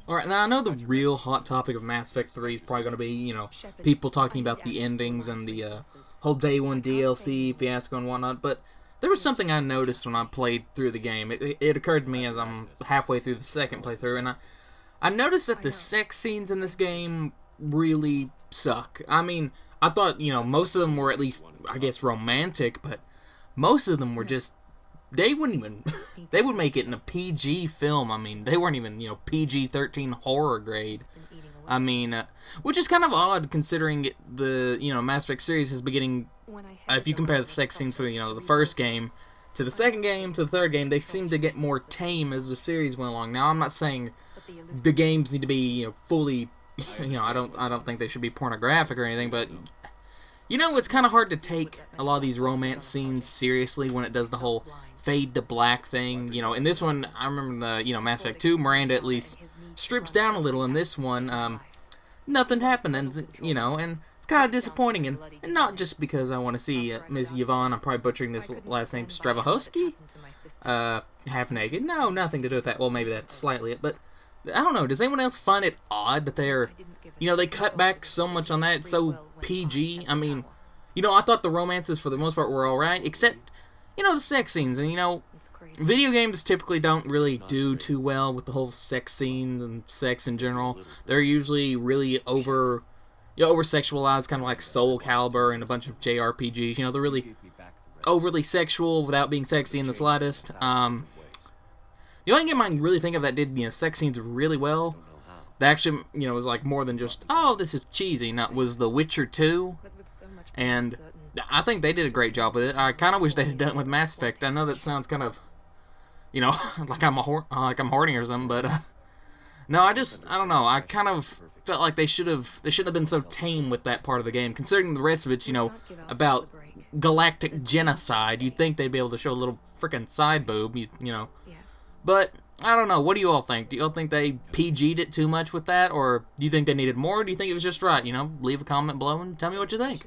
Alright, now I know the real hot topic of Mass Effect 3 is probably going to be, people talking about the endings and the whole Day 1 DLC fiasco and whatnot, but there was something I noticed when I played through the game. It occurred to me as I'm halfway through the second playthrough, and I noticed that the sex scenes in this game really suck. I mean, I thought, most of them were at least, I guess, romantic, but most of them were just they wouldn't even they would make it in a PG film. I mean, they weren't even PG-13 horror grade. I mean, which is kind of odd considering the Mass Effect series is beginning. If you compare the sex scenes to the first game to the second game to the third game, they seem to get more tame as the series went along. Now, I'm not saying the games need to be fully. I don't think they should be pornographic or anything, but it's kind of hard to take a lot of these romance scenes seriously when it does the whole fade to black thing. In this one, I remember the, Mass Effect 2, Miranda at least strips down a little. In this one, nothing happened, and it's kind of disappointing, and not just because I want to see Ms. Yvonne, I'm probably butchering this last name, Stravahosky, half naked. No, nothing to do with that. Well, maybe that's slightly it, but I don't know. Does anyone else find it odd that they're, they cut back so much on that? It's so PG. I mean, I thought the romances for the most part were alright, except, the sex scenes. And, video games typically don't really do too well with the whole sex scenes and sex in general. They're usually really over-sexualized, kind of like Soul Calibur and a bunch of JRPGs. They're really overly sexual without being sexy in the slightest. The only game I can really think of that did, sex scenes really well, that actually, was like more than just, oh, this is cheesy, was The Witcher 2, and I think they did a great job with it. I kind of wish they had done it with Mass Effect. I know that sounds kind of, like I'm hoarding or something, but, no, I don't know, I kind of felt like they shouldn't have been so tame with that part of the game, considering the rest of it's, about galactic genocide. You'd think they'd be able to show a little frickin' side boob, But, I don't know, what do you all think? Do you all think they PG'd it too much with that, or do you think they needed more, or do you think it was just right? Leave a comment below and tell me what you think.